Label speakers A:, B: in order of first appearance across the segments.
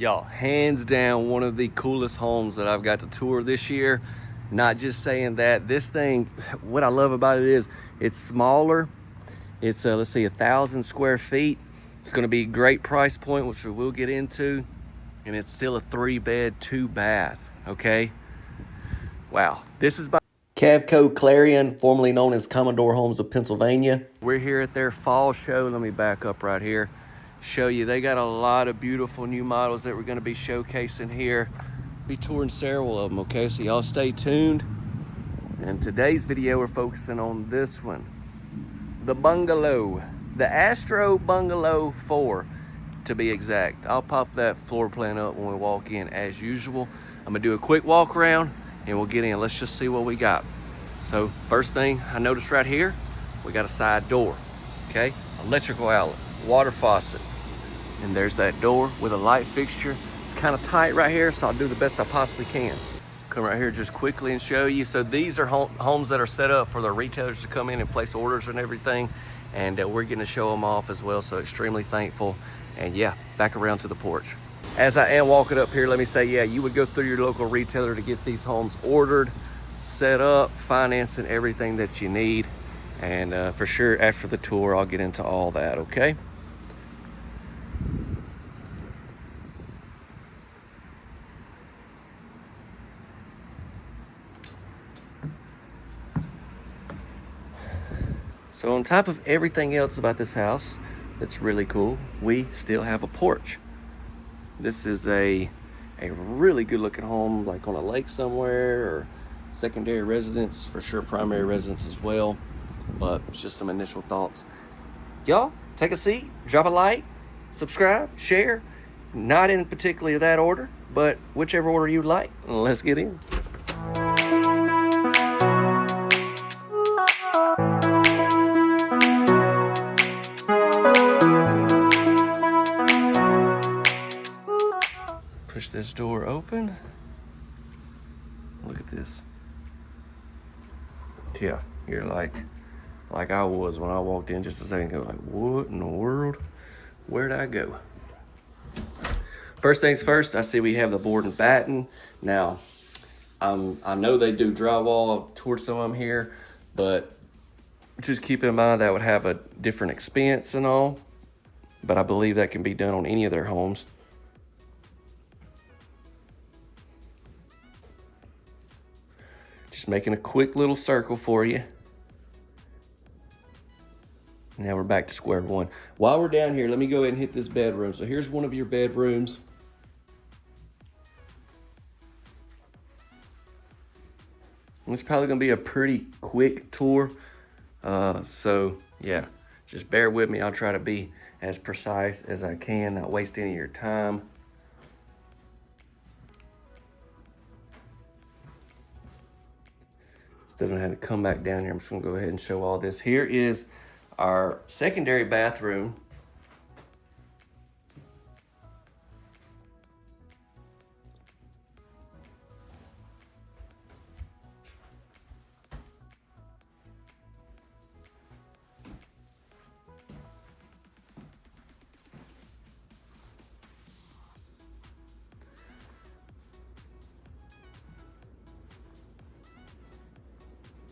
A: Y'all, hands down, one of the coolest homes that I've got to tour this year. Not just saying that. This thing, what I love about it is it's smaller. It's, let's see, 1,000 square feet. It's gonna be a great price point, which we will get into. And it's still a 3-bed, 2-bath, okay? Wow, this is by Cavco Clarion, formerly known as Commodore Homes of Pennsylvania. We're here at their fall show. Let me back up right here. Show you, they got a lot of beautiful new models that we're gonna be showcasing here. Be touring several of them, okay? So y'all stay tuned. In today's video, we're focusing on this one. The Bungalow, the Astro Bungalow 4, to be exact. I'll pop that floor plan up when we walk in as usual. I'm gonna do a quick walk around and we'll get in. Let's just see what we got. So first thing I noticed right here, we got a side door, okay? Electrical outlet, water faucet. And there's that door with a light fixture. It's kind of tight right here, so I'll do the best I possibly can. Come right here just quickly and show you. So these are homes that are set up for the retailers to come in and place orders and everything. And we're getting to show them off as well, so extremely thankful. And yeah, back around to the porch. As I am walking up here, let me say, yeah, you would go through your local retailer to get these homes ordered, set up, financing, everything that you need. And for sure, after the tour, I'll get into all that, okay? So on top of everything else about this house that's really cool, we still have a porch. This is a really good looking home, like on a lake somewhere, or secondary residence, for sure primary residence as well. But it's just some initial thoughts. Y'all, take a seat, drop a like, subscribe, share. Not in particularly that order, but whichever order you like. Let's get in. Push this door open. Look at this. Yeah, you're like I was when I walked in just a second ago. Like, what in the world? Where'd I go? First things first, I see we have the board and batten. Now, I know they do drywall. I've toured some of them here, but just keep in mind that would have a different expense and all. But I believe that can be done on any of their homes. Just making a quick little circle for you. Now we're back to square one. While we're down here, let me go ahead and hit this bedroom. So here's one of your bedrooms. And it's probably gonna be a pretty quick tour. So yeah, just bear with me. I'll try to be as precise as I can, not waste any of your time. Instead of having to come back down here, I'm just gonna go ahead and show all this. Here is our secondary bathroom.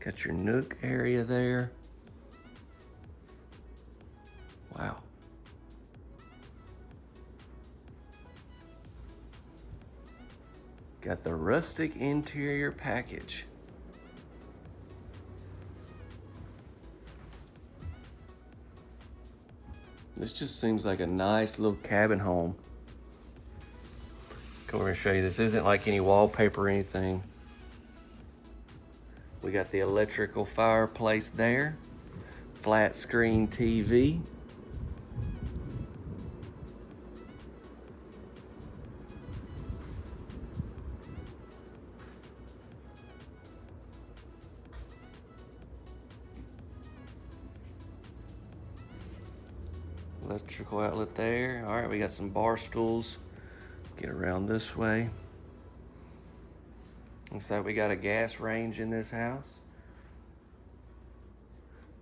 A: Got your nook area there. Wow. Got the rustic interior package. This just seems like a nice little cabin home. Come over and show you. This isn't like any wallpaper or anything. We got the electrical fireplace there, flat screen TV. Electrical outlet there. All right, we got some bar stools. Get around this way. Looks like we got a gas range in this house.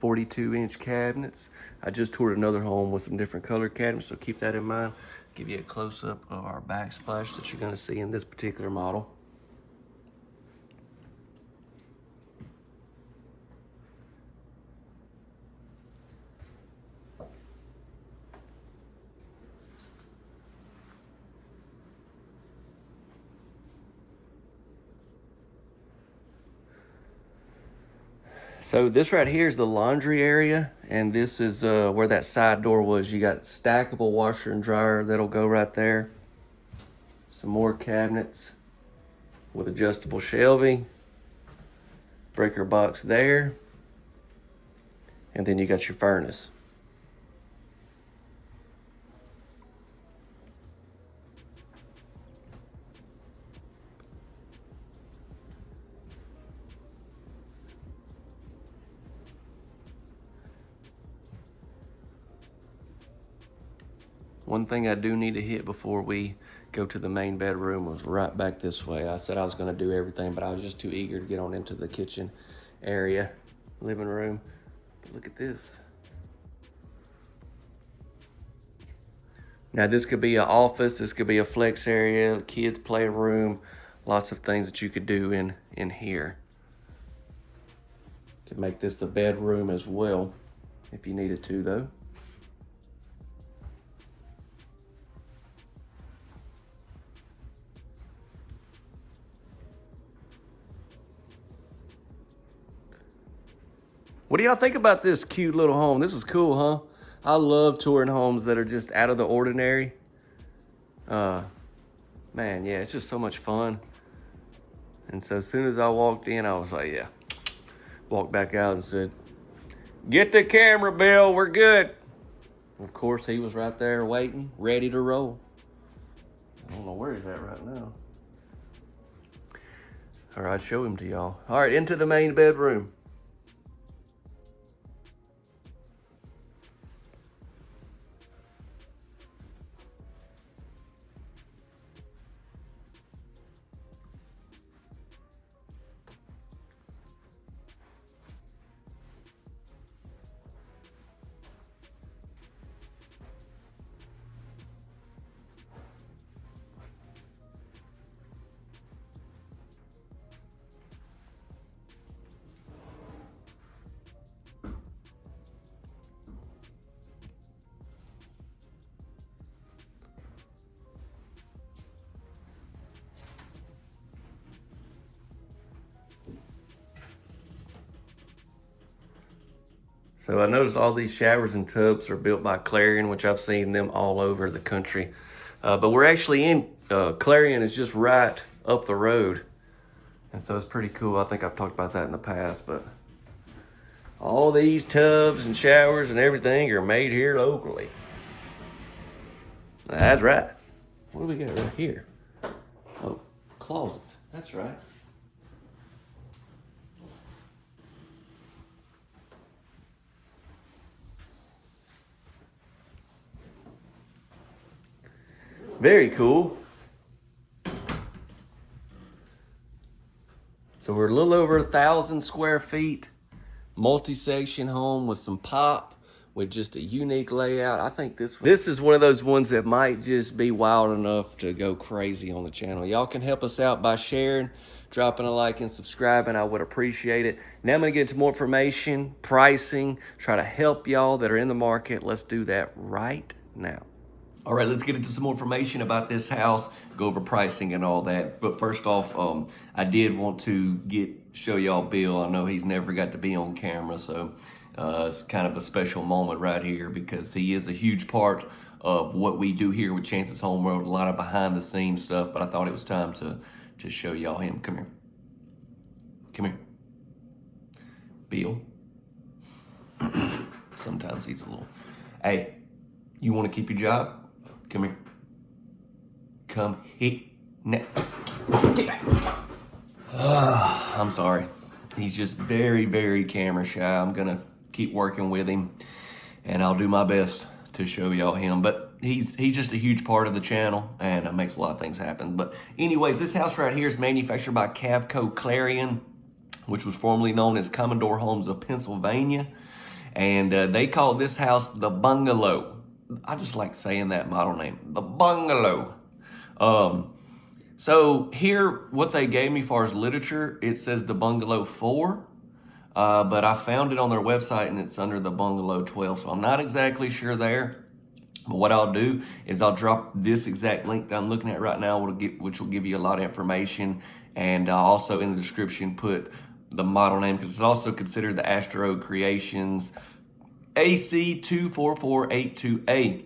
A: 42-inch cabinets. I just toured another home with some different color cabinets, so keep that in mind. Give you a close-up of our backsplash that you're gonna see in this particular model. So this right here is the laundry area, and this is where that side door was. You got stackable washer and dryer that'll go right there. Some more cabinets with adjustable shelving. Breaker box there. And then you got your furnace. One thing I do need to hit before we go to the main bedroom was right back this way. I said I was gonna do everything, but I was just too eager to get on into the kitchen area, living room. But look at this. Now this could be an office, this could be a flex area, a kids playroom, lots of things that you could do in here. Could make this the bedroom as well, if you needed to though. What do y'all think about this cute little home? This is cool, huh? I love touring homes that are just out of the ordinary. Man, yeah, it's just so much fun. And so as soon as I walked in, I was like, yeah. Walked back out and said, get the camera, Bill, we're good. Of course, he was right there waiting, ready to roll. I don't know where he's at right now. All right, show him to y'all. All right, into the main bedroom. So I noticed all these showers and tubs are built by Clarion, which I've seen them all over the country. But we're actually in, Clarion is just right up the road. And so it's pretty cool. I think I've talked about that in the past, but all these tubs and showers and everything are made here locally. That's right. What do we got right here? Oh, closet. That's right. Very cool. So we're a little over 1,000 square feet, multi-section home with some pop, with just a unique layout. I think this is one of those ones that might just be wild enough to go crazy on the channel. Y'all can help us out by sharing, dropping a like and subscribing. I would appreciate it. Now I'm gonna get into more information, pricing, try to help y'all that are in the market. Let's do that right now. All right, let's get into some more information about this house, go over pricing and all that. But first off, I did want to show y'all Bill. I know he's never got to be on camera, so it's kind of a special moment right here because he is a huge part of what we do here with Chance's Home World, a lot of behind the scenes stuff, but I thought it was time to show y'all him. Come here. Come here. Bill. Sometimes he's a little, hey, you want to keep your job? Come here. Come here. Now. Get back. I'm sorry. He's just very, very camera shy. I'm going to keep working with him, and I'll do my best to show y'all him. But he's just a huge part of the channel, and it makes a lot of things happen. But anyways, this house right here is manufactured by Cavco Clarion, which was formerly known as Commodore Homes of Pennsylvania. And they call this house the Bungalow. I just like saying that model name, the Bungalow. So here, what they gave me as far as literature, it says the Bungalow 4, but I found it on their website and it's under the Bungalow 12. So I'm not exactly sure there. But what I'll do is I'll drop this exact link that I'm looking at right now, which will give you a lot of information. And I'll also in the description put the model name, because it's also considered the Astro Creations AC24482A.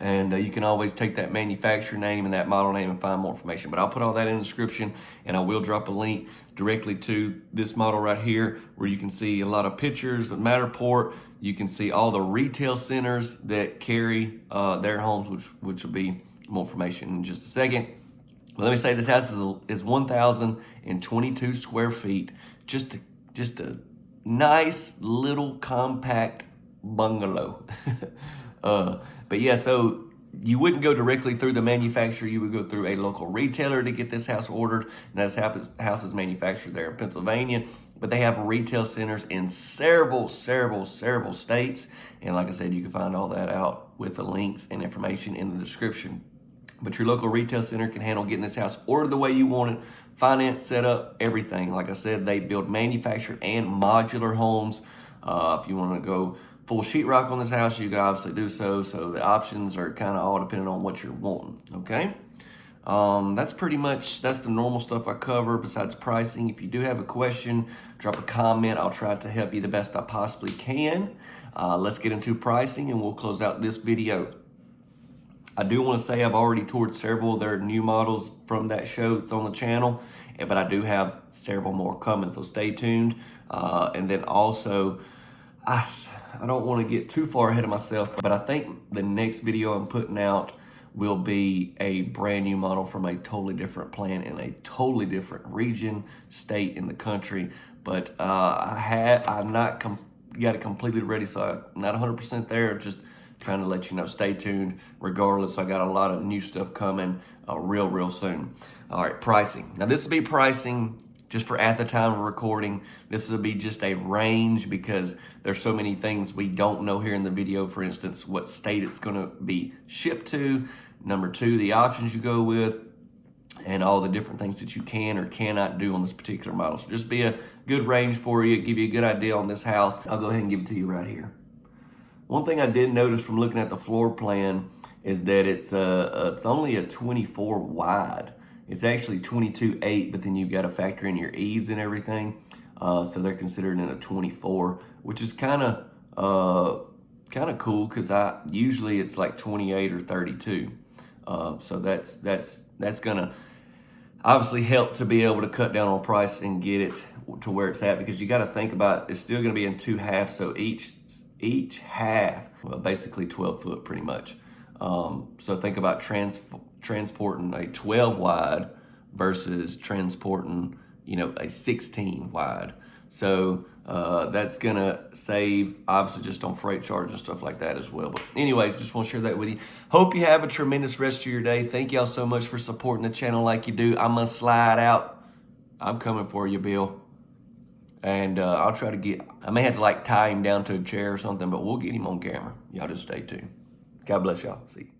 A: And you can always take that manufacturer name and that model name and find more information. But I'll put all that in the description, and I will drop a link directly to this model right here, where you can see a lot of pictures of Matterport. You can see all the retail centers that carry their homes, which will be more information in just a second. But let me say this house is 1,022 square feet. Just a nice little compact bungalow. But yeah, so you wouldn't go directly through the manufacturer. You would go through a local retailer to get this house ordered. And this house is manufactured there in Pennsylvania. But they have retail centers in several states. And like I said, you can find all that out with the links and information in the description. But your local retail center can handle getting this house ordered the way you want it, finance, set up, everything. Like I said, they build manufactured and modular homes. If you want to go full sheetrock on this house, you can obviously do so. So the options are kind of all depending on what you're wanting, okay? That's the normal stuff I cover besides pricing. If you do have a question, drop a comment. I'll try to help you the best I possibly can. Let's get into pricing and we'll close out this video. I do want to say I've already toured several of their new models from that show that's on the channel, but I do have several more coming, so stay tuned. And then also, I don't want to get too far ahead of myself, but I think the next video I'm putting out will be a brand new model from a totally different plant in a totally different region, state in the country. But I'm not got it completely ready, so I'm not 100% there. Just trying to let you know, stay tuned. Regardless, I got a lot of new stuff coming real soon. All right, pricing. Now this will be pricing just for at the time of recording. This will be just a range because there's so many things we don't know here in the video. For instance, what state it's gonna be shipped to. Number two, the options you go with, and all the different things that you can or cannot do on this particular model. So just be a good range for you, give you a good idea on this house. I'll go ahead and give it to you right here. One thing I did notice from looking at the floor plan is that it's only a 24 wide. It's actually 22.8, but then you've got to factor in your eaves and everything. So they're considering it a 24, which is kind of cool because usually it's like 28 or 32. So that's gonna obviously help to be able to cut down on price and get it to where it's at, because you got to think about it's still gonna be in two halves. So each half, well, basically 12 foot pretty much. So think about transporting a 12 wide versus transporting, a 16 wide. So that's gonna save obviously just on freight charges and stuff like that as well. But anyways, just want to share that with you. Hope you have a tremendous rest of your day. Thank y'all so much for supporting the channel like you do. I'm gonna slide out. I'm coming for you, Bill. And I'll try to I may have to tie him down to a chair or something, but we'll get him on camera. Y'all just stay tuned. God bless y'all. See you.